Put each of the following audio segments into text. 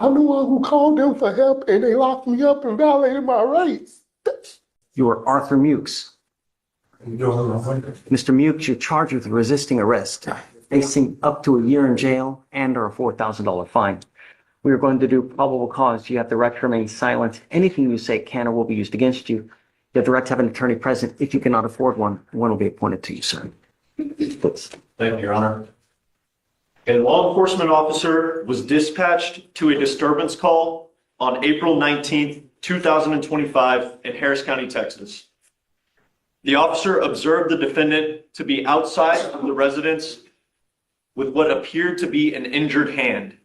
I'm the one who called them for help and they locked me up and violated my rights. You are Arthur Mukes. Mr. Mukes, you're charged with resisting arrest, facing up to a year in jail and or a $4,000 fine. We are going to do probable cause. You have the right to remain silent. Anything you say can or will be used against you. You have the right to have an attorney present. If you cannot afford one will be appointed to you, sir. Please. Thank you, Your Honor. A law enforcement officer was dispatched to a disturbance call on April 19th, 2025 in Harris County, Texas. The officer observed the defendant to be outside of the residence with what appeared to be an injured hand.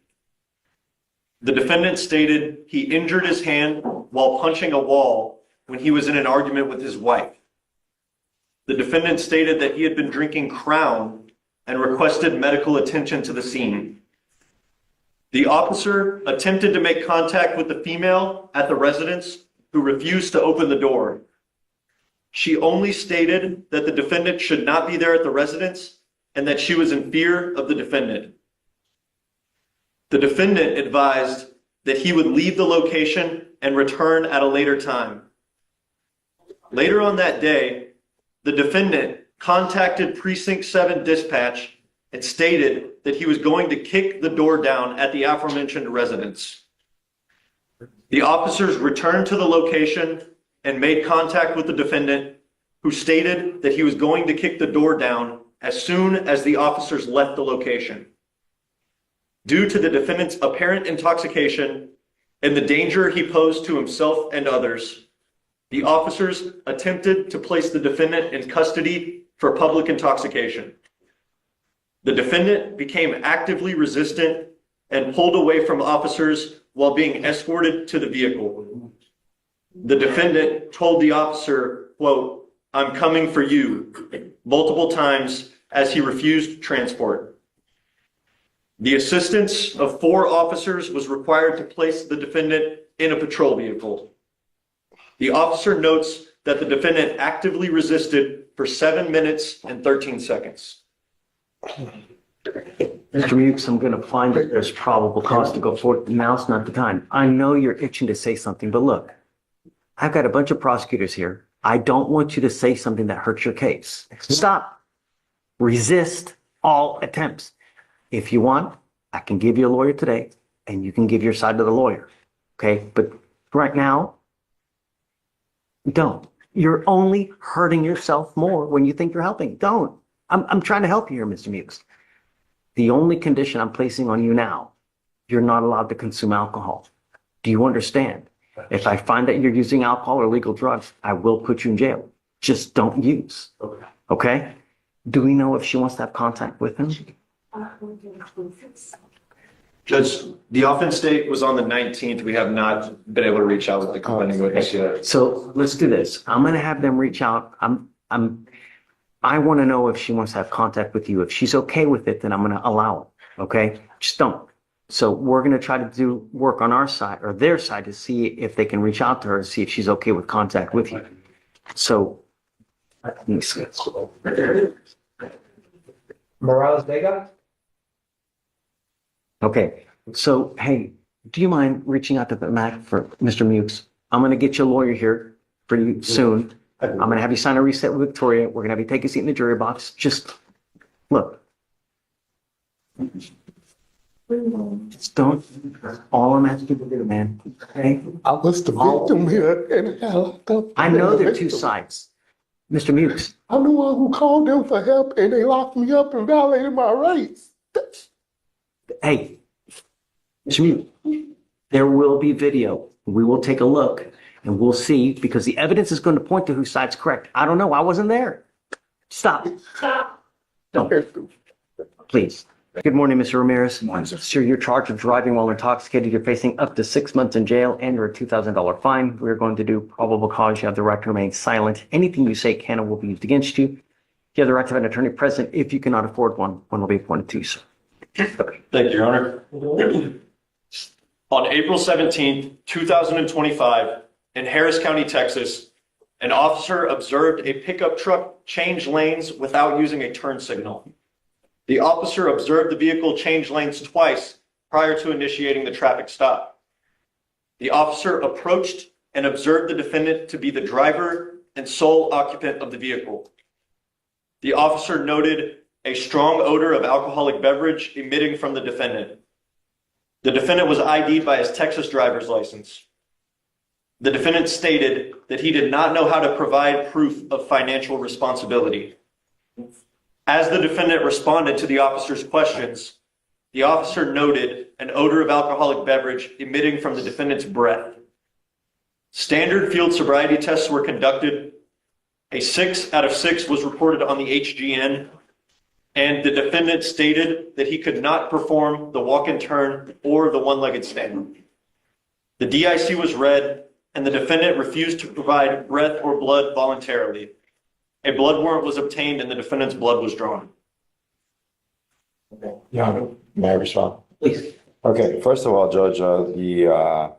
The defendant stated he injured his hand while punching a wall when he was in an argument with his wife. The defendant stated that he had been drinking Crown and requested medical attention to the scene. The officer attempted to make contact with the female at the residence who refused to open the door. She only stated that the defendant should not be there at the residence and that she was in fear of the defendant. The defendant advised that he would leave the location and return at a later time. Later on that day, the defendant contacted Precinct 7 dispatch and stated that he was going to kick the door down at the aforementioned residence. The officers returned to the location and made contact with the defendant, who stated that he was going to kick the door down as soon as the officers left the location. Due to the defendant's apparent intoxication and the danger he posed to himself and others, the officers attempted to place the defendant in custody for public intoxication. The defendant became actively resistant and pulled away from officers while being escorted to the vehicle. The defendant told the officer, quote, "I'm coming for you," multiple times as he refused transport. The assistance of 4 officers was required to place the defendant in a patrol vehicle. The officer notes that the defendant actively resisted for 7 minutes and 13 seconds. Mr. Mukes, I'm going to find that there's probable cause to go forward. Now's not the time. I know you're itching to say something, but look, I've got a bunch of prosecutors here. I don't want you to say something that hurts your case. Stop. Resist all attempts. If you want, I can give you a lawyer today and you can give your side to the lawyer. Okay. But right now, don't. You're only hurting yourself more when you think you're helping. Don't. I'm trying to help you here, Mr. Mukes. The only condition I'm placing on you now, you're not allowed to consume alcohol. Do you understand? If I find that you're using alcohol or illegal drugs, I will put you in jail. Just don't use. Okay? Do we know if she wants to have contact with him? Judge, the offense date was on the 19th. We have not been able to reach out with the complaining witness yet. So let's do this. I'm going to have them reach out. I want to know if she wants to have contact with you. If she's okay with it, then I'm going to allow it. Okay? Just don't. So we're going to try to do work on our side or their side to see if they can reach out to her and see if she's okay with contact with you. So let me see. Morales Vega? Okay. So, hey, do you mind reaching out to the MAC for Mr. Mukes? I'm going to get you a lawyer here for you soon. I'm going to have you sign a reset with Victoria. We're going to have you take a seat in the jury box. Just look. Just don't. All I'm asking you to do, man. Okay? I was the victim here and I know there are 2 sides. Mr. Mukes. I'm the one who called them for help and they locked me up and violated my rights. Hey, Mr. Mukes, there will be video. We will take a look and we'll see because the evidence is going to point to whose side's correct. I don't know. I wasn't there. Stop. Don't. Please. Good morning, Mr. Ramirez. Good morning, sir. Sir, you're charged with driving while intoxicated. You're facing up to 6 months in jail and or a $2,000 fine. We're going to do probable cause. You have the right to remain silent. Anything you say can and will be used against you. You have the right to have an attorney present. If you cannot afford one will be appointed to you, sir. Thank you, Your Honor. On April 17th, 2025, in Harris County, Texas, an officer observed a pickup truck change lanes without using a turn signal. The officer observed the vehicle change lanes twice prior to initiating the traffic stop. The officer approached and observed the defendant to be the driver and sole occupant of the vehicle. The officer noted a strong odor of alcoholic beverage emitting from the defendant. The defendant was ID'd by his Texas driver's license. The defendant stated that he did not know how to provide proof of financial responsibility. As the defendant responded to the officer's questions, the officer noted an odor of alcoholic beverage emitting from the defendant's breath. Standard field sobriety tests were conducted. A 6 out of 6 was reported on the HGN, and the defendant stated that he could not perform the walk and turn or the one-legged stand. The DIC was read, and the defendant refused to provide breath or blood voluntarily. A blood warrant was obtained and the defendant's blood was drawn. Yeah, may I respond? Please. Okay, first of all, Judge, the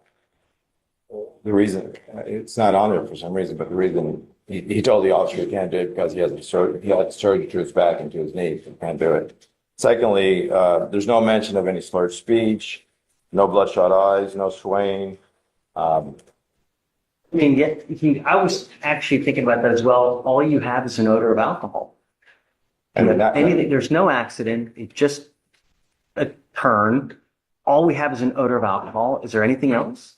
reason, it's not on there for some reason, but the reason he told the officer he can't do it because he had surgery to his back and to his knee, he can't do it. Secondly, there's no mention of any slurred speech, no bloodshot eyes, no swaying. I mean, I was actually thinking about that as well. All you have is an odor of alcohol. There's no accident. It's just a turn. All we have is an odor of alcohol. Is there anything else?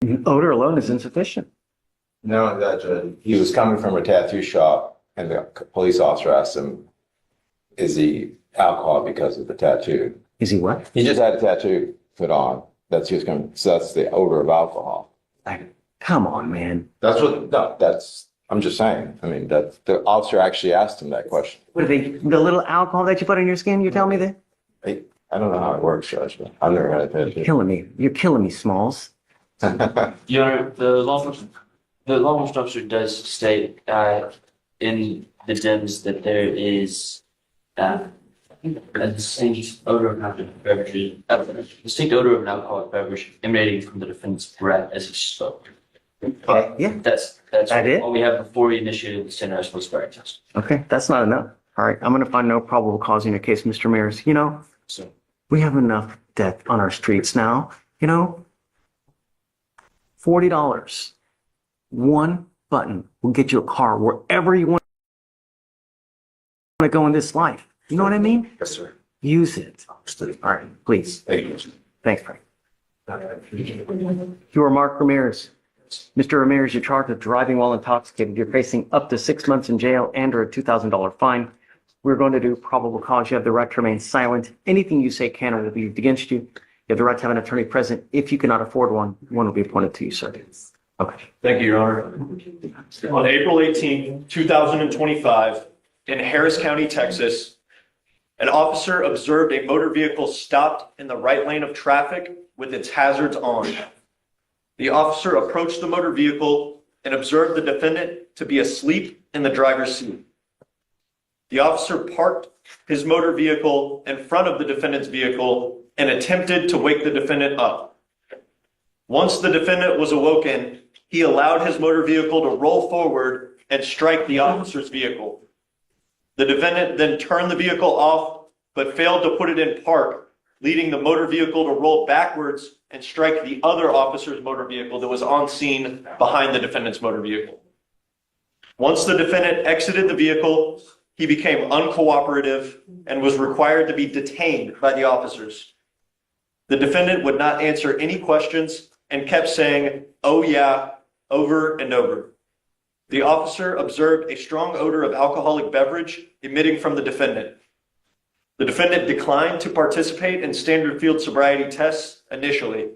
Odor alone is insufficient. No, that he was coming from a tattoo shop and the police officer asked him, is he alcohol because of the tattoo? Is he what? He just had a tattoo put on. That's the odor of alcohol. Come on, man. I'm just saying. I mean, the officer actually asked him that question. What are they, the little alcohol that you put on your skin, you tell me that? I don't know how it works, Judge, but I've never had a tattoo. You're killing me, Smalls. Your Honor, the law enforcement officer does state in the DIMS that there is a distinct odor of alcoholic beverage emanating from the defendant's breath as he spoke. Yeah. That's it? all we have before we initiated the standardized post-firing test. Okay, that's not enough. All right, I'm going to find no probable cause in your case, Mr. Mears. You know, So we have enough death on our streets now. You know, $40. One button will get you a car wherever you want to go in this life. You know what I mean? Yes, sir. Use it. All right, please. Thank you. Thanks, Frank. You are Mark Ramirez. Mr. Ramirez, you're charged with driving while intoxicated. You're facing up to 6 months in jail and or a $2,000 fine. We're going to do probable cause. You have the right to remain silent. Anything you say can or will be used against you. You have the right to have an attorney present. If you cannot afford one will be appointed to you, sir. Okay. Thank you, Your Honor. On April 18, 2025, in Harris County, Texas, an officer observed a motor vehicle stopped in the right lane of traffic with its hazards on. The officer approached the motor vehicle and observed the defendant to be asleep in the driver's seat. The officer parked his motor vehicle in front of the defendant's vehicle and attempted to wake the defendant up. Once the defendant was awoken, he allowed his motor vehicle to roll forward and strike the officer's vehicle. The defendant then turned the vehicle off, but failed to put it in park, leading the motor vehicle to roll backwards and strike the other officer's motor vehicle that was on scene behind the defendant's motor vehicle. Once the defendant exited the vehicle, he became uncooperative and was required to be detained by the officers. The defendant would not answer any questions and kept saying, "Oh yeah," over and over. The officer observed a strong odor of alcoholic beverage emitting from the defendant. The defendant declined to participate in standard field sobriety tests initially.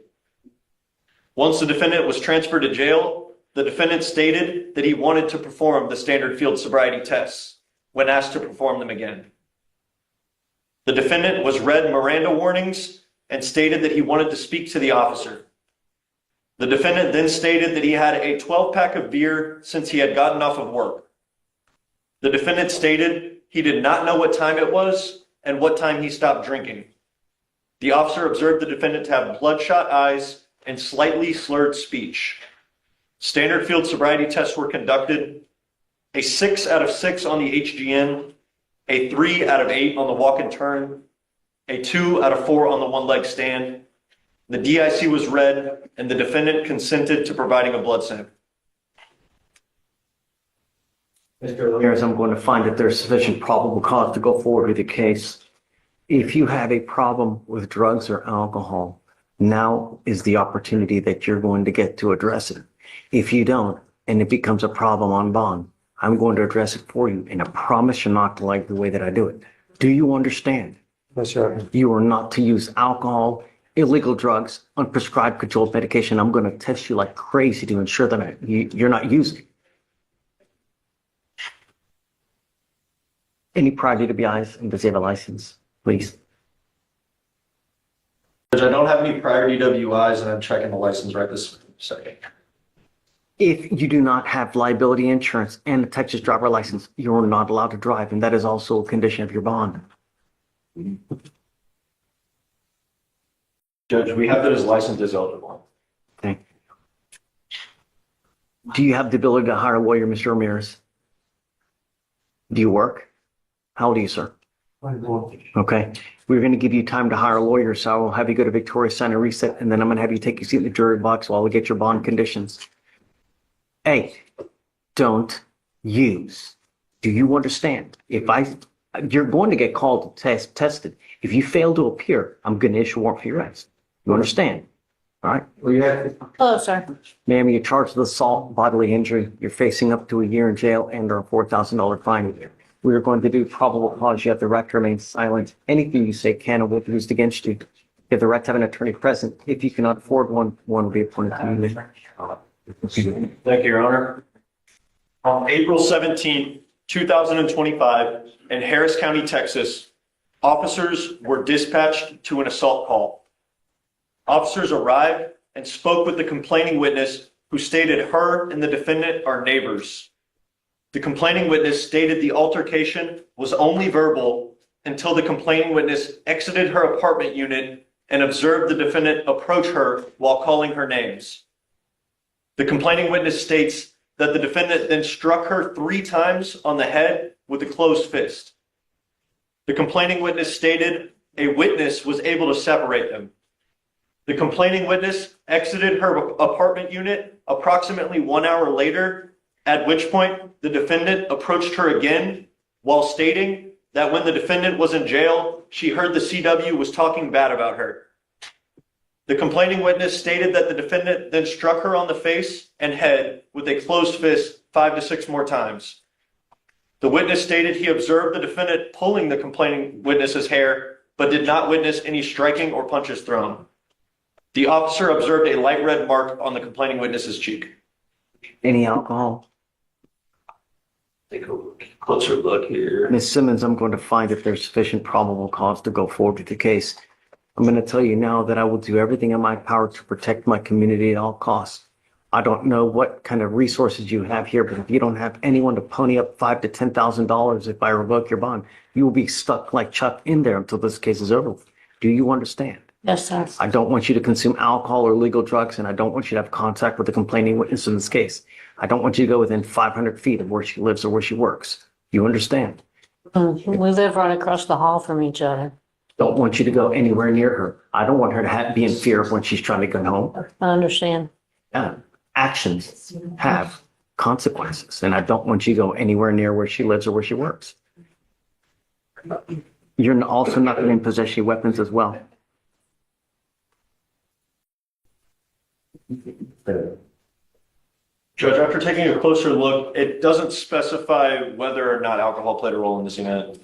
Once the defendant was transferred to jail, the defendant stated that he wanted to perform the standard field sobriety tests when asked to perform them again. The defendant was read Miranda warnings and stated that he wanted to speak to the officer. The defendant then stated that he had a 12-pack of beer since he had gotten off of work. The defendant stated he did not know what time it was and what time he stopped drinking. The officer observed the defendant to have bloodshot eyes and slightly slurred speech. Standard field sobriety tests were conducted. A 6 out of 6 on the HGN, a 3 out of 8 on the walk and turn, a 2 out of 4 on the one-leg stand. The DIC was read, and the defendant consented to providing a blood sample. Mr. Ramirez, I'm going to find that there's sufficient probable cause to go forward with the case. If you have a problem with drugs or alcohol, now is the opportunity that you're going to get to address it. If you don't, and it becomes a problem on bond, I'm going to address it for you, and I promise you're not to like the way that I do it. Do you understand? Yes, sir. You are not to use alcohol, illegal drugs, unprescribed controlled medication. I'm going to test you like crazy to ensure that you're not using. Any prior DWIs, and does he have a license, please? Judge, I don't have any prior DWIs, and I'm checking the license right this second. If you do not have liability insurance and a Texas driver license, you're not allowed to drive, and that is also a condition of your bond. Judge, we have that his license is eligible. Okay. Do you have the ability to hire a lawyer, Mr. Ramirez? Do you work? How old are you, sir? Okay. We're going to give you time to hire a lawyer, so I will have you go to Victoria, sign a reset, and then I'm going to have you take your seat in the jury box while we get your bond conditions. A, don't use. Do you understand? You're going to get called to tested. If you fail to appear, I'm going to issue a warrant for your arrest. You understand? All right. Well, you have, Hello, sir. Ma'am, you're charged with assault, bodily injury. You're facing up to a year in jail and or a $4,000 fine. We are going to do probable cause. You have the right to remain silent. Anything you say can or will be used against you. You have the right to have an attorney present. If you cannot afford one will be appointed to you. Thank you, Your Honor. On April 17, 2025, in Harris County, Texas, officers were dispatched to an assault call. Officers arrived and spoke with the complaining witness, who stated her and the defendant are neighbors. The complaining witness stated the altercation was only verbal until the complaining witness exited her apartment unit and observed the defendant approach her while calling her names. The complaining witness states that the defendant then struck her 3 times on the head with a closed fist. The complaining witness stated a witness was able to separate them. The complaining witness exited her apartment unit approximately 1 hour later, at which point the defendant approached her again while stating that when the defendant was in jail, she heard the CW was talking bad about her. The complaining witness stated that the defendant then struck her on the face and head with a closed fist 5 to 6 more times. The witness stated he observed the defendant pulling the complaining witness's hair, but did not witness any striking or punches thrown. The officer observed a light red mark on the complaining witness's cheek. Any alcohol? Take a closer look here. Ms. Simmons, I'm going to find if there's sufficient probable cause to go forward with the case. I'm going to tell you now that I will do everything in my power to protect my community at all costs. I don't know what kind of resources you have here, but if you don't have anyone to pony up $5,000 to $10,000 if I revoke your bond, you will be stuck like Chuck in there until this case is over. Do you understand? Yes, sir. I don't want you to consume alcohol or illegal drugs, and I don't want you to have contact with the complaining witness in this case. I don't want you to go within 500 feet of where she lives or where she works. You understand? We live right across the hall from each other. Don't want you to go anywhere near her. I don't want her to be in fear of when she's trying to get home. I understand. Actions have consequences, and I don't want you to go anywhere near where she lives or where she works. You're also not going to possess any weapons as well. Judge, after taking a closer look, it doesn't specify whether or not alcohol played a role in this event.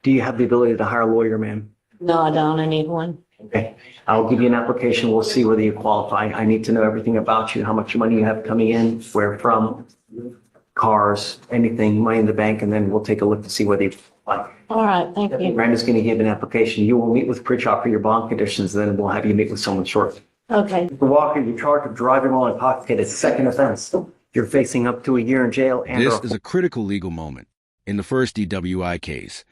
Do you have the ability to hire a lawyer, ma'am? No, I don't. I need one. Okay. I'll give you an application. We'll see whether you qualify. I need to know everything about you, how much money you have coming in, where from, cars, anything, money in the bank, and then we'll take a look to see whether you qualify. All right, thank you. Miranda's going to give an application. You will meet with Pritchard for your bond conditions, then we'll have you meet with someone shortly. Okay. Mr. Walker, you're charged with driving while intoxicated. Second offense. You're facing up to a year in jail and This is a critical legal moment. In the first DWI case,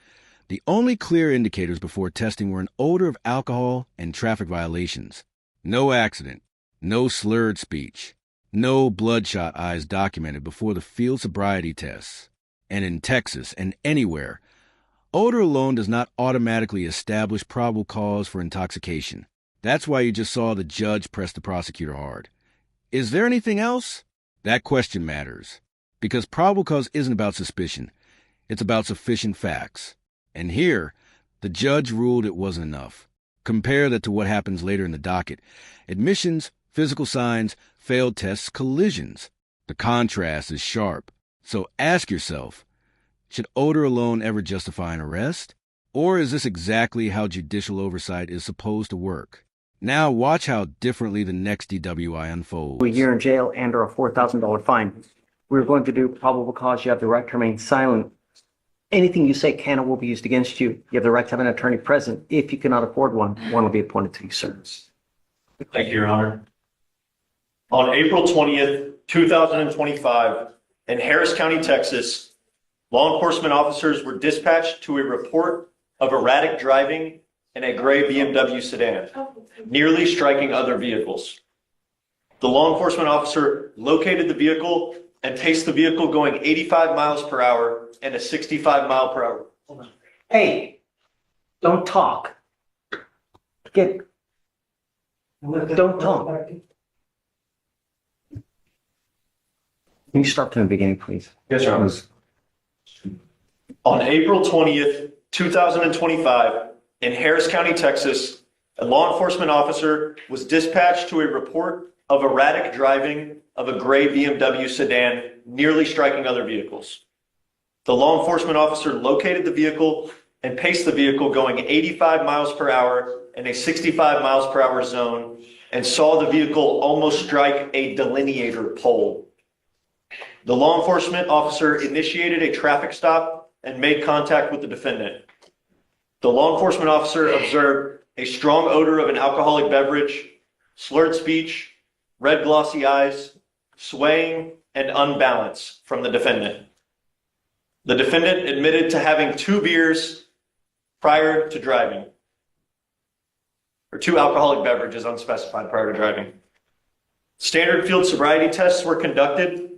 the only clear indicators before testing were an odor of alcohol and traffic violations. No accident, no slurred speech, no bloodshot eyes documented before the field sobriety tests. And in Texas and anywhere, Odor alone does not automatically establish probable cause for intoxication. That's why you just saw the judge press the prosecutor hard. Is there anything else? That question matters. Because probable cause isn't about suspicion. It's about sufficient facts. And here, the judge ruled it wasn't enough. Compare that to what happens later in the docket. Admissions, physical signs, failed tests, collisions. The contrast is sharp. So ask yourself, should odor alone ever justify an arrest? Or is this exactly how judicial oversight is supposed to work? Now watch how differently the next DWI unfolds. A year in jail and or a $4,000 fine. We're going to do probable cause. You have the right to remain silent. Anything you say can or will be used against you. You have the right to have an attorney present. If you cannot afford one, one will be appointed to you, sir. Thank you, Your Honor. On April 20th, 2025, in Harris County, Texas, law enforcement officers were dispatched to a report of erratic driving in a gray BMW sedan, nearly striking other vehicles. The law enforcement officer located the vehicle and paced the vehicle going 85 miles per hour and a 65 mile per hour. Hey, don't talk. Don't talk. Can you start from the beginning, please? Yes, Your Honor. On April 20th, 2025, in Harris County, Texas, a law enforcement officer was dispatched to a report of erratic driving of a gray BMW sedan, nearly striking other vehicles. The law enforcement officer located the vehicle and paced the vehicle going 85 miles per hour in a 65 miles per hour zone and saw the vehicle almost strike a delineator pole. The law enforcement officer initiated a traffic stop and made contact with the defendant. The law enforcement officer observed a strong odor of an alcoholic beverage, slurred speech, red glossy eyes, swaying, and unbalance from the defendant. The defendant admitted to having 2 beers prior to driving, or 2 alcoholic beverages unspecified prior to driving. Standard field sobriety tests were conducted,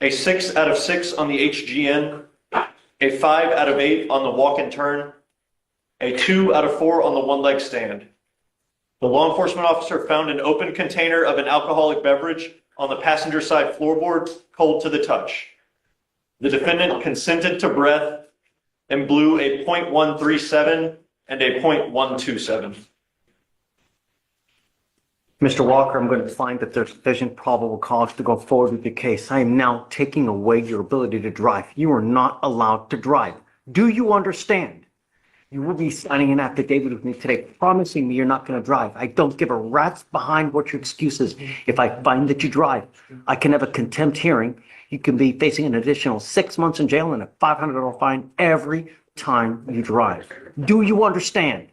a 6 out of 6 on the HGN, a 5 out of 8 on the walk and turn, a 2 out of 4 on the one-leg stand. The law enforcement officer found an open container of an alcoholic beverage on the passenger side floorboard, cold to the touch. The defendant consented to breath and blew a .137 and a .127. Mr. Walker, I'm going to find that there's sufficient probable cause to go forward with the case. I am now taking away your ability to drive. You are not allowed to drive. Do you understand? You will be signing an affidavit with me today, promising me you're not going to drive. I don't give a rat's behind what your excuse is. If I find that you drive, I can have a contempt hearing. You can be facing an additional 6 months in jail and a $500 fine every time you drive. Do you understand?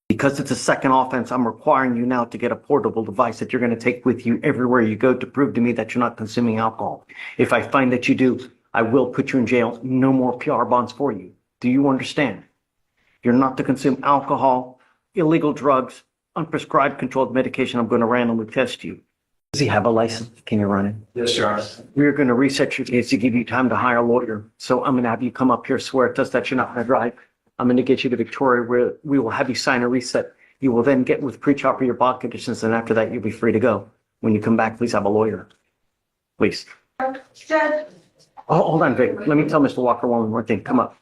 Because it's a second offense, I'm requiring you now to get a portable device that you're going to take with you everywhere you go to prove to me that you're not consuming alcohol. If I find that you do, I will put you in jail. No more PR bonds for you. Do you understand? You're not to consume alcohol, illegal drugs, unprescribed controlled medication. I'm going to randomly test you. Does he have a license? Can you run it? Yes, Your Honor. We're going to reset your case to give you time to hire a lawyer. So I'm going to have you come up here, swear to us that you're not going to drive. I'm going to get you to Victoria where we will have you sign a reset. You will then get with pre-chop for your bond conditions. And after that, you'll be free to go. When you come back, please have a lawyer. Please. Judge. Oh, hold on, Vic. Let me tell Mr. Walker one more thing. Come up.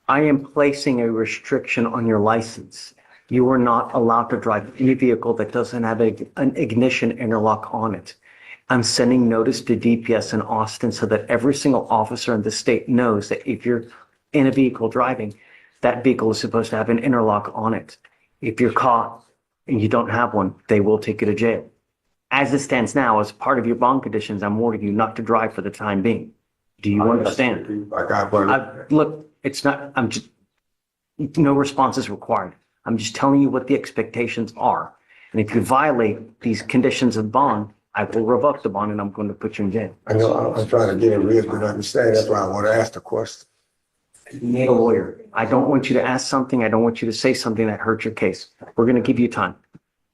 I am placing a restriction on your license. You are not allowed to drive any vehicle that doesn't have an ignition interlock on it. I'm sending notice to DPS in Austin so that every single officer in the state knows that if you're in a vehicle driving, that vehicle is supposed to have an interlock on it. If you're caught and you don't have one, they will take you to jail. As it stands now, as part of your bond conditions, I'm warning you not to drive for the time being. Do you understand? Look, it's not, I'm just, no response is required. I'm just telling you what the expectations are. And if you violate these conditions of bond, I will revoke the bond and I'm going to put you in jail. I know, I'm trying to get a real good understanding. That's why I want to ask the question. You need a lawyer. I don't want you to ask something. I don't want you to say something that hurts your case. We're going to give you time,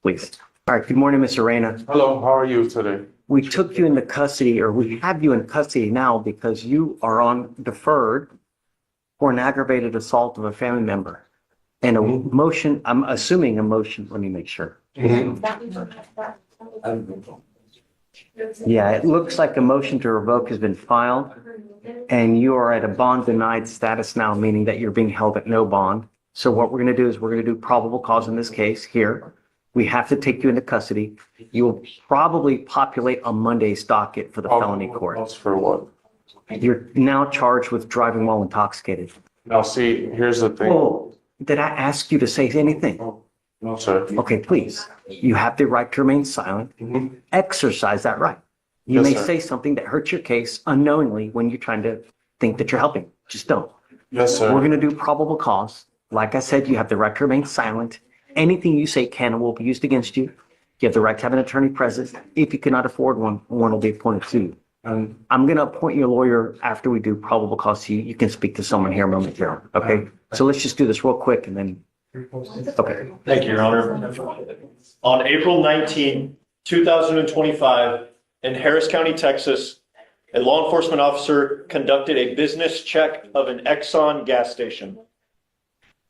please. All right. Good morning, Ms. Arena. Hello, how are you today? we took you into custody, or we have you in custody now because you are on deferred for an aggravated assault of a family member. And a motion, I'm assuming a motion, let me make sure. Yeah, it looks like a motion to revoke has been filed, and you are at a bond denied status now, meaning that you're being held at no bond. So what we're going to do is we're going to do probable cause in this case here. We have to take you into custody. You will probably populate on Monday's docket for the felony court. That's for what? You're now charged with driving while intoxicated. Now, see, here's the thing. Oh, did I ask you to say anything? No, sir. Okay, please. You have the right to remain silent. Exercise that right. You Yes, may sir. say something that hurts your case unknowingly when you're trying to think that you're helping. Just don't. Yes, We're sir. going to do probable cause. Like I said, you have the right to remain silent. Anything you say can and will be used against you. You have the right to have an attorney present. If you cannot afford one, one will be appointed to you. I'm going to appoint you a lawyer after we do probable cause to you. You can speak to someone here momentarily. Okay? So let's just do this real quick and then. Okay. Thank you, Your Honor. On April 19, 2025, in Harris County, Texas, a law enforcement officer conducted a business check of an Exxon gas station.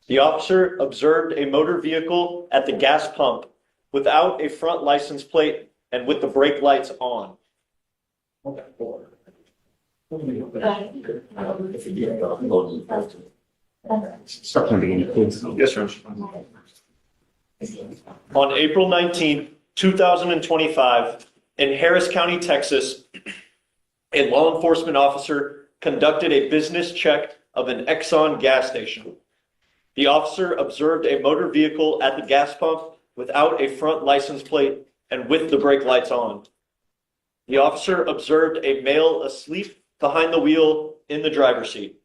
The officer observed a motor vehicle at the gas pump without a front license plate and with the brake lights on. Start from the beginning, please. Yes, sir. On April 19, 2025, in Harris County, Texas, a law enforcement officer conducted a business check of an Exxon gas station. The officer observed a motor vehicle at the gas pump without a front license plate and with the brake lights on. The officer observed a male asleep behind the wheel in the driver's seat.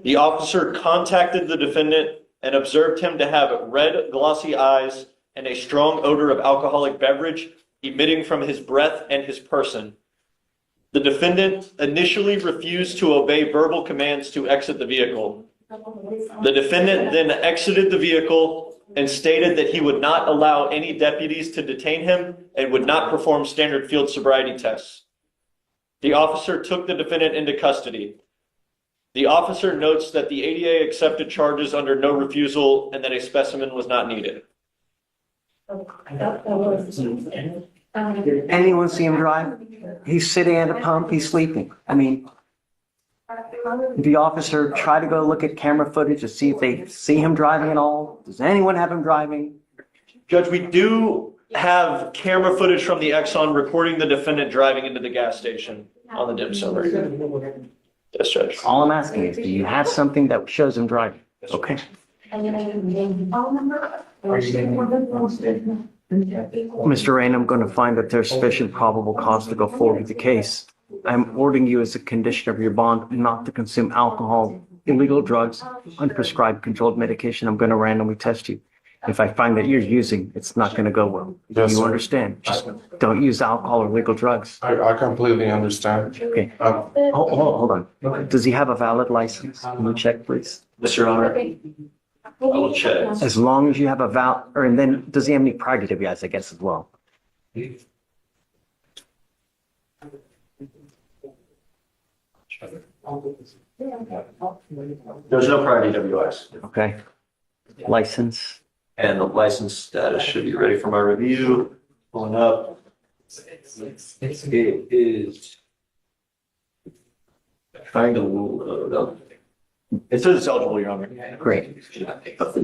The officer contacted the defendant and observed him to have red, glossy eyes and a strong odor of alcoholic beverage emitting from his breath and his person. The defendant initially refused to obey verbal commands to exit the vehicle. The defendant then exited the vehicle and stated that he would not allow any deputies to detain him and would not perform standard field sobriety tests. The officer took the defendant into custody. The officer notes that the ADA accepted charges under no refusal and that a specimen was not needed. Did anyone see him drive? He's sitting at a pump, he's sleeping. I mean, the officer try to go look at camera footage to see if they see him driving at all. Does anyone have him driving? Judge, we do have camera footage from the Exxon recording the defendant driving into the gas station on the dim summer. Yes, Judge. All I'm asking is, do you have something that shows him driving? Okay. Mr. Rain, I'm going to find that there's sufficient probable cause to go forward with the case. I'm ordering you as a condition of your bond not to consume alcohol, illegal drugs, unprescribed controlled medication. I'm going to randomly test you. If I find that you're using, it's not going to go well. Yes, You sir. understand? Just don't use alcohol or illegal drugs. I completely understand. Okay. Hold on. Does he have a valid license? Can you check, please? Yes, Your Honor. I will check. As long as you have a and then does he have any prior DWIs, I guess, as well? There's no prior DWIs. Okay. License. And the license status should be ready for my review. Pulling up. It is. Trying to load up. It says it's eligible, Your Honor. Great.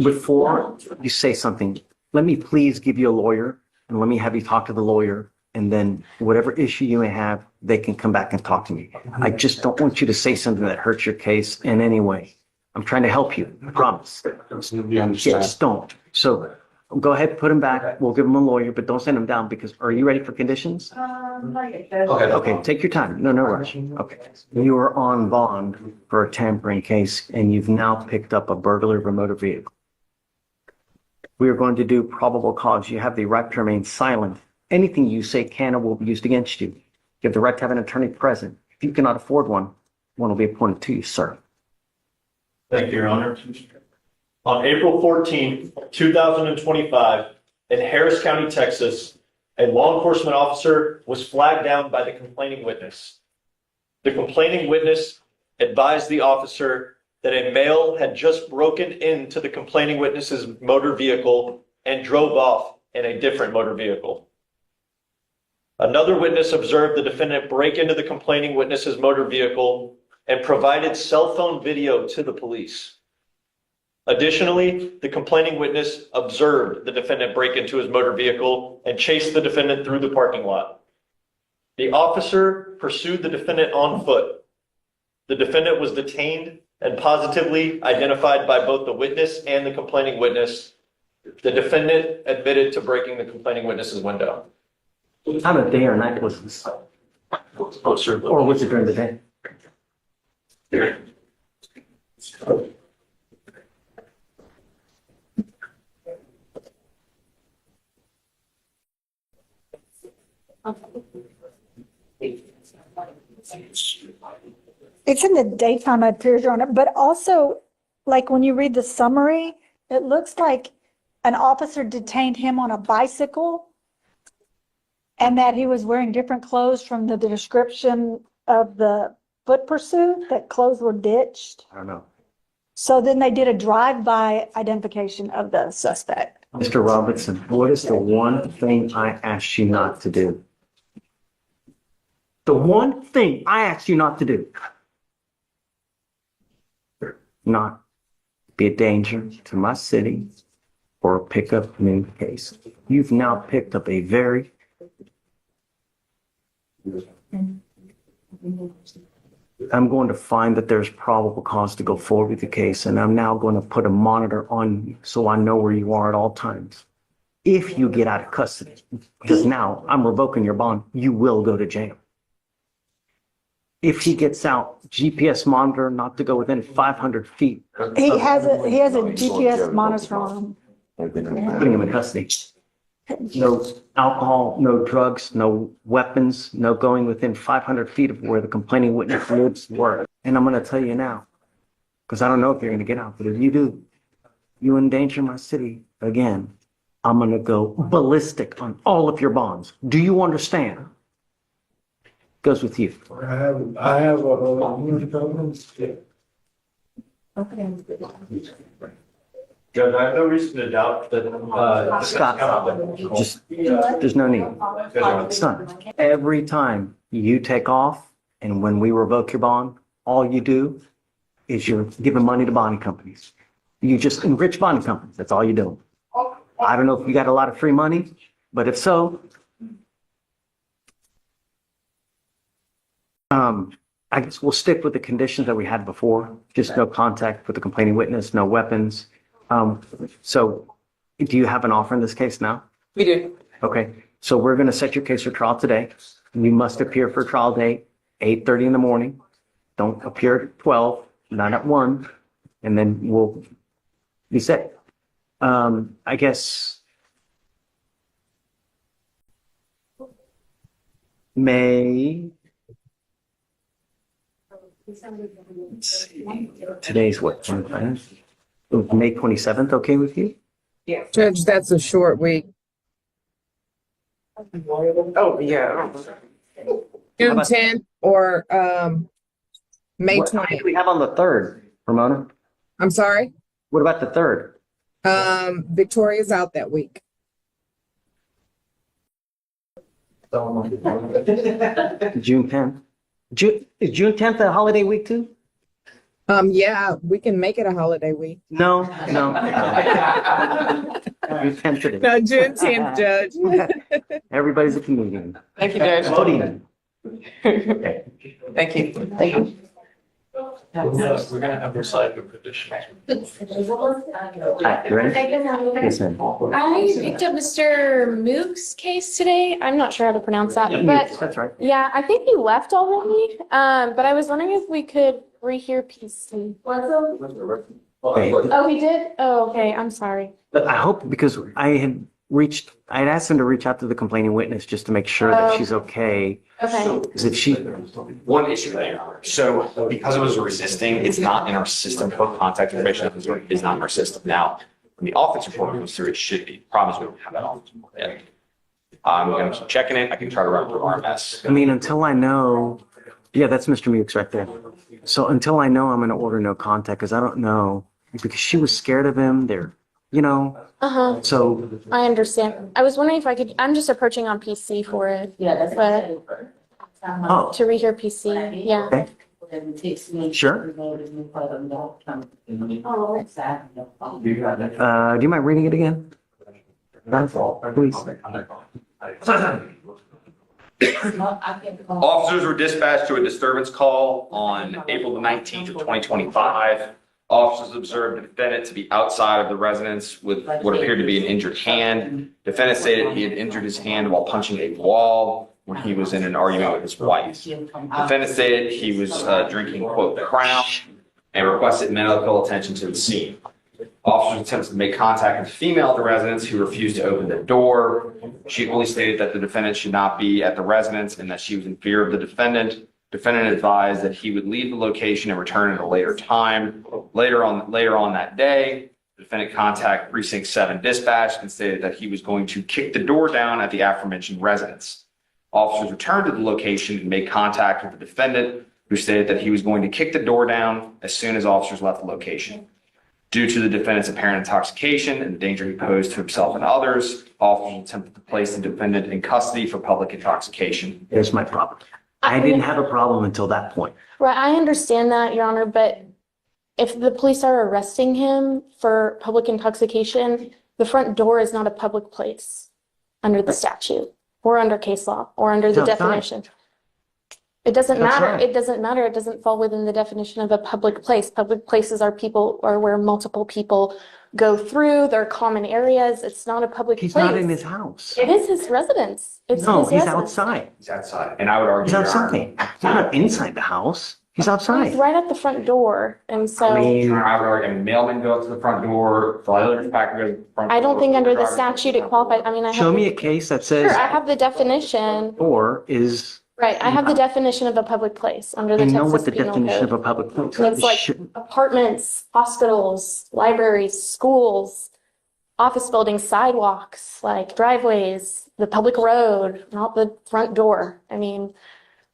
Before you say something, let me please give you a lawyer and let me have you talk to the lawyer. And then whatever issue you may have, they can come back and talk to me. I just don't want you to say something that hurts your case in any way. I'm trying to help you, I promise. You Yeah, understand? just don't. So go ahead, put him back. We'll give him a lawyer, but don't send him down because are you ready for conditions? Okay, take your time. No rush. Okay. You are on bond for a tampering case and you've now picked up a burglary of a motor vehicle. We are going to do probable cause. You have the right to remain silent. Anything you say can or will be used against you. You have the right to have an attorney present. If you cannot afford one, one will be appointed to you, sir. Thank you, Your Honor. On April 14, 2025, in Harris County, Texas, a law enforcement officer was flagged down by the complaining witness. The complaining witness advised the officer that a male had just broken into the complaining witness's motor vehicle and drove off in a different motor vehicle. Another witness observed the defendant break into the complaining witness's motor vehicle and provided cell phone video to the police. Additionally, the complaining witness observed the defendant break into his motor vehicle and chased the defendant through the parking lot. The officer pursued the defendant on foot. The defendant was detained and positively identified by both the witness and the complaining witness. The defendant admitted to breaking the complaining witness's window. What time of day or night was this? Or was it during the day? It's in the daytime, it appears, Your Honor, but also, like, when you read the summary, it looks like an officer detained him on a bicycle and that he was wearing different clothes from the description of the foot pursuit, that clothes were ditched. I don't know. So then they did a drive-by identification of the suspect. Mr. Robinson, what is the one thing I asked you not to do? The one thing I asked you not to do. Not be a danger to my city or pick up a new case. You've now picked up a very I'm going to find that there's probable cause to go forward with the case, and I'm now going to put a monitor on you so I know where you are at all times. If you get out of custody, because now I'm revoking your bond, you will go to jail. If he gets out, GPS monitor not to go within 500 feet. He has a GPS monitor on him. Putting him in custody. No alcohol, no drugs, no weapons, no going within 500 feet of where the complaining witness lives, work. And I'm going to tell you now, because I don't know if you're going to get out, but if you do, you endanger my city again, I'm going to go ballistic on all of your bonds. Do you understand? Goes with you. I have Judge, I have no reason to doubt that. Scott, just, there's no need. It's done. Every time you take off and when we revoke your bond, all you do is you're giving money to bonding companies. You just enrich bonding companies. That's all you do. I don't know if you got a lot of free money, but if so, I guess we'll stick with the conditions that we had before. Just no contact with the complaining witness, no weapons. So do you have an offer in this case now? We do. Okay, so we're going to set your case for trial today. You must appear for trial date, 8:30 in the morning. Don't appear at 12, not at 1, and then we'll be set. I guess May. Let's see. Today's what? May 27th, okay with you? Yeah. Judge, that's a short week. Oh, yeah. June 10th or May What 20th. do we have on the 3rd, Ramona? I'm sorry? What about the 3rd? Victoria's out that week. June 10th. Is June 10th a holiday week too? Yeah, we can make it a holiday week. No. June 10th it is. No, June 10th, Judge. Everybody's a comedian. Thank you, Judge. Comedian. Thank you. Thank you. We're gonna have recite the petition. Hi, you ready? Yes, ma'am. I picked up Mr. Mukes' case today. I'm not sure how to pronounce that, but That's right. yeah, I think he left already. But I was wondering if we could rehear PC. Okay. Oh, he did? Oh, okay. I'm sorry. But I hope, because I had asked him to reach out to the complaining witness just to make sure that she's okay. Okay. Because if she, One issue there. So because it was resisting, it's not in our system. Both contact information is not in our system. Now, when the office report comes through, it should be. Problem is we don't have that office report yet. I'm going to keep checking it. I can try to run through RMS. I mean, until I know, yeah, that's Mr. Mukes right there. So until I know, I'm gonna order no contact because I don't know, because she was scared of him there, you know? Uh-huh. So, I understand. I was wondering if I could, I'm just approaching on PC for it. Yeah, that's what. oh, To read your PC, yeah. okay, sure. Do you mind reading it again? Please. Officers were dispatched to a disturbance call on April the 19th of 2025. Officers observed the defendant to be outside of the residence with what appeared to be an injured hand. Defendant stated he had injured his hand while punching a wall when he was in an argument with his wife. Defendant stated he was drinking, quote, Crown, and requested medical attention to the scene. Officers attempted to make contact with a female at the residence who refused to open the door. She only stated that the defendant should not be at the residence and that she was in fear of the defendant. Defendant advised that he would leave the location and return at a later time. Later on that day, the defendant contacted Precinct 7 dispatch and stated that he was going to kick the door down at the aforementioned residence. Officers returned to the location and made contact with the defendant, who stated that he was going to kick the door down as soon as officers left the location. Due to the defendant's apparent intoxication and the danger he posed to himself and others, officers attempted to place the defendant in custody for public intoxication. Here's my problem. I didn't have a problem until that point. Right, I understand that, Your Honor, but if the police are arresting him for public intoxication, the front door is not a public place under the statute or under case law or under the No, it's not. definition. It doesn't That's matter. right. It doesn't matter. It doesn't fall within the definition of a public place. Public places are where multiple people go through. They're common areas. It's not a public He's place. not in his house. It is his residence. It's No, his he's residence. outside. He's outside. And I would argue, He's Your Honor, outside. He's not inside the house. He's He's outside. right at the front door, and so. I mean, Your Honor, I would argue, mailman go up to the front door, the letter packer goes to the front door. I don't think under the statute it qualifies. I mean, I have. show me a case that says Sure, I have the definition. or is, Right, I have the definition of a public place under the I know what Texas the Penal definition of a Code. public place And it's is. like Should- apartments, hospitals, libraries, schools, office buildings, sidewalks, like driveways, the public road, not the front door. I mean,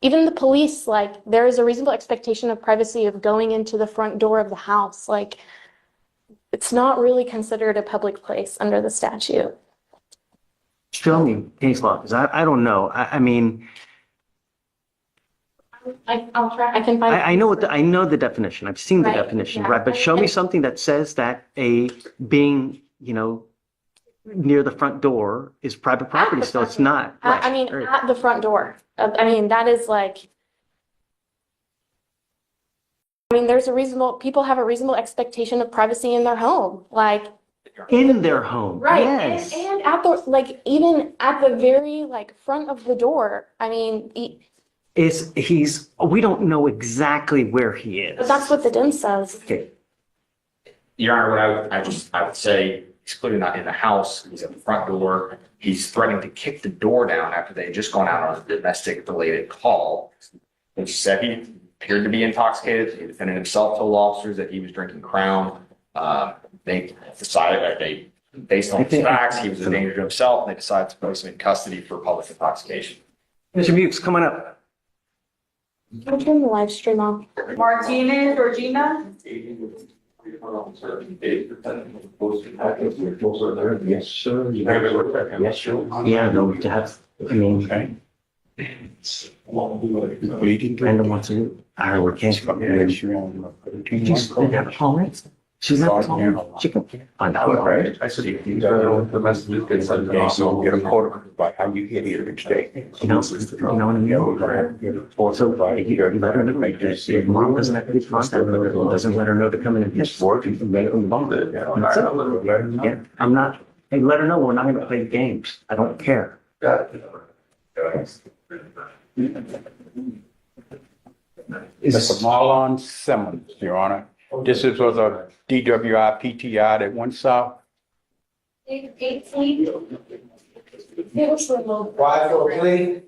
even the police, like, there is a reasonable expectation of privacy of going into the front door of the house. Like, it's not really considered a public place under the statute. Show me case law, because I don't know. I mean, I'll try, I can find. I know I know the definition. I've seen the Right, definition, yeah. right? But show me something that says that being, near the front door is private property. So it's not. I Right, mean, right. at the front door. I mean, that is like, people have a reasonable expectation of privacy in their home, like. In their home. Right, Yes. and at the, like, even at the very, like, front of the door, I mean, We don't know exactly where he is. but that's what the DIM says. Okay. Your Honor, I would say he's clearly not in the house. He's at the front door. He's threatening to kick the door down after they had just gone out on a domestic related call. Which said he appeared to be intoxicated. The defendant himself told officers that he was drinking Crown. They decided that based on the facts, he was a danger to himself, and they decided to place him in custody for public intoxication. Mr. Mukes, come on up. I'll turn the live stream off. Martinez, Georgina? Yes, sir. Yes, sure. Yeah, no, to have, I mean. Brandon wants to, we can't. She's not calling. She's not calling. She can find out. Right. I said, the messages get sent out, so get a photo by how you get here each day. You know what I mean? So you let her know that if mom doesn't have to be contact with her, doesn't let her know to come in and It's work, you can make them bond it. Yeah, I'm not, hey, let her know we're not gonna play the games. I don't care. Mr. Marlon Simmons, Your Honor. This was a DWI PTI that went south. 18. It was remote. Quiet for the plea.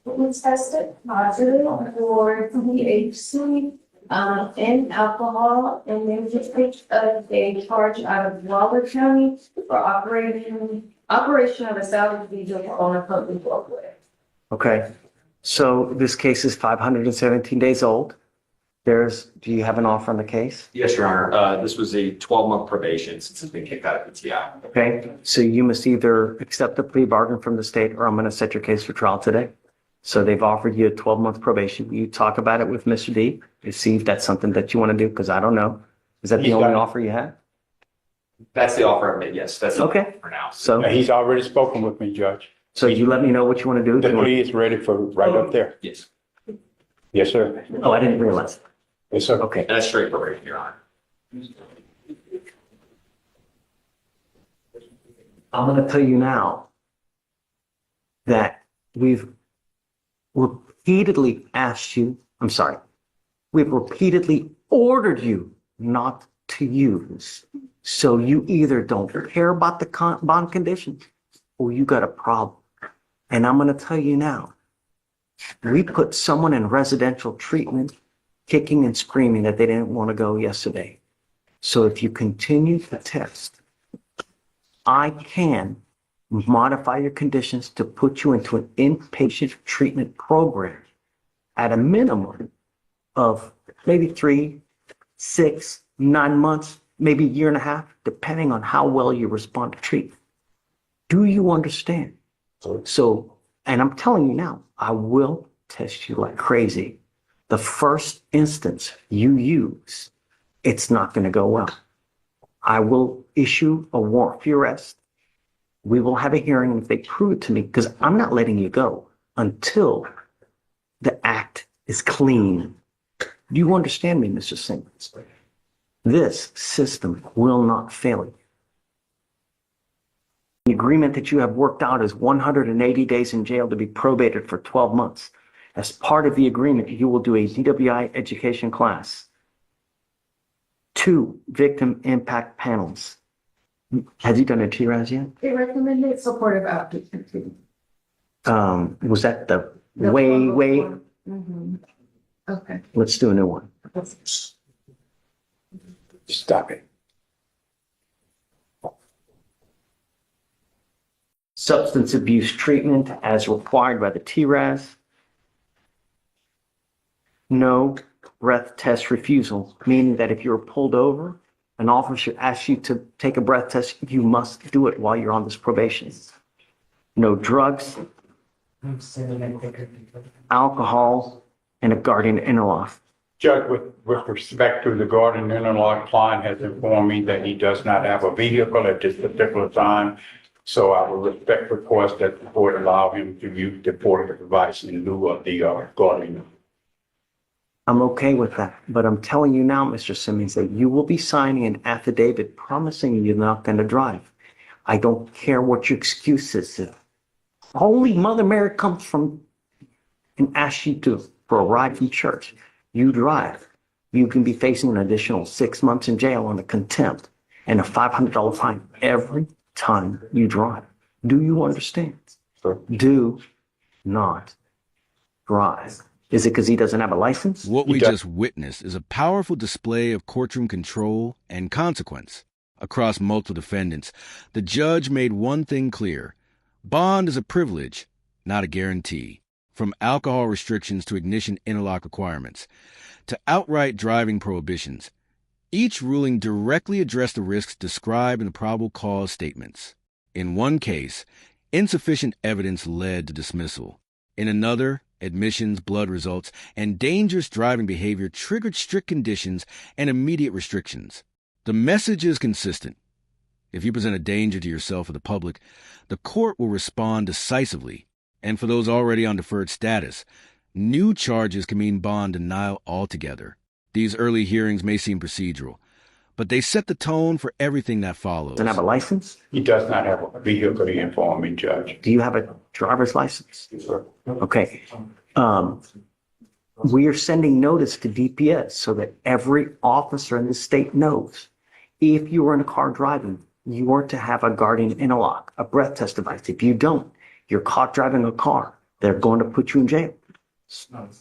We tested positive for THC and alcohol, and then just picked up a charge out of Waller County for operation of a salvage vehicle on a public roadway. Okay, so this case is 517 days old. Do you have an offer on the case? Yes, Your Honor. This was a 12-month probation since it's been kicked out of PTI. Okay, so you must either accept the plea bargain from the state or I'm going to set your case for trial today. So they've offered you a 12-month probation. You talk about it with Mr. D to see if that's something that you want to do, because I don't know. Is that the only offer you have? That's the offer I've made, yes. That's the Okay. offer for now. So, He's already spoken with me, Judge. so you let me know what you want to do. The plea is ready for right up there. Yes. Yes, sir. Oh, I didn't realize. Yes, sir. Okay. And that's straight probation, Your Honor. I'm going to tell you now that we've repeatedly we've repeatedly ordered you not to use. So you either don't care about the bond conditions or you got a problem. And I'm going to tell you now, we put someone in residential treatment kicking and screaming that they didn't want to go yesterday. So if you continue to test, I can modify your conditions to put you into an inpatient treatment program at a minimum of maybe 3, 6, 9 months, maybe a year and a half, depending on how well you respond to treatment. Do you understand? So, and I'm telling you now, I will test you like crazy. The first instance you use, it's not going to go well. I will issue a warrant for your arrest. We will have a hearing, and if they prove it to me, because I'm not letting you go until the act is clean. Do you understand me, Mr. Simmons? This system will not fail you. The agreement that you have worked out is 180 days in jail to be probated for 12 months. As part of the agreement, you will do a DWI education class, 2 victim impact panels. Has he done a TRAS yet? They recommended supportive advocacy. Was that the way? Mm-hmm. Okay. Let's do a new one. Stop it. Substance abuse treatment as required by the TRAS. No breath test refusal, meaning that if you're pulled over, an officer asks you to take a breath test, you must do it while you're on this probation. No drugs, alcohol, and a guardian interlock. Judge, with respect to the guardian interlock, client has informed me that he does not have a vehicle at this particular time. So I will request that the board allow him to use the portable device in lieu of the guardian. I'm okay with that, but I'm telling you now, Mr. Simmons, that you will be signing an affidavit promising you're not going to drive. I don't care what your excuse is. If Holy Mother Mary comes from and asks you for a ride from church, you drive. You can be facing an additional 6 months in jail on a contempt and a $500 fine every time you drive. Do you understand? Sure. Do not drive. Is it because he doesn't have a license? What we just witnessed is a powerful display of courtroom control and consequence. Across multiple defendants, the judge made one thing clear. Bond is a privilege, not a guarantee. From alcohol restrictions to ignition interlock requirements, to outright driving prohibitions, each ruling directly addressed the risks described in the probable cause statements. In one case, insufficient evidence led to dismissal. In another, admissions, blood results, and dangerous driving behavior triggered strict conditions and immediate restrictions. The message is consistent. If you present a danger to yourself or the public, the court will respond decisively. And for those already on deferred status, new charges can mean bond denial altogether. These early hearings may seem procedural, but they set the tone for everything that follows. Doesn't have a license? He does not have a vehicle, he informed me, Judge. Do you have a driver's license? Sir. Okay. We are sending notice to DPS so that every officer in the state knows if you are in a car driving, you are to have a guardian interlock, a breath test device. If you don't, you're caught driving a car They're going to put you in jail.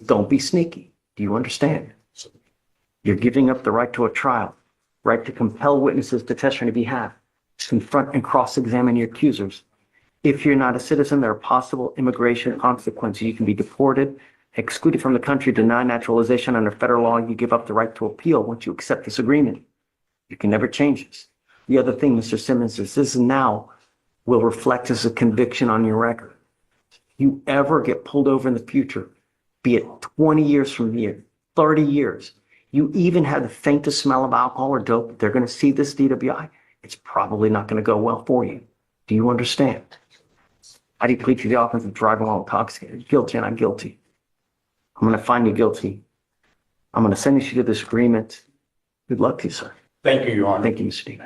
Don't be sneaky. Do you understand? You're giving up the right to a trial, right to compel witnesses to testify on your behalf, confront and cross-examine your accusers. If you're not a citizen, there are possible immigration consequences. You can be deported, excluded from the country, denied naturalization under federal law. You give up the right to appeal once you accept this agreement. You can never change this. The other thing, Mr. Simmons, is this now will reflect as a conviction on your record. You ever get pulled over in the future, be it 20 years from here, 30 years, you even have the faintest smell of alcohol or dope, they're going to see this DWI. It's probably not going to go well for you. Do you understand? How do you plead to the offense of driving while intoxicated? Guilty and not guilty. I'm going to find you guilty. I'm going to send you to this agreement. Good luck to you, sir. Thank you, Your Honor. Thank you, Mr. Dean.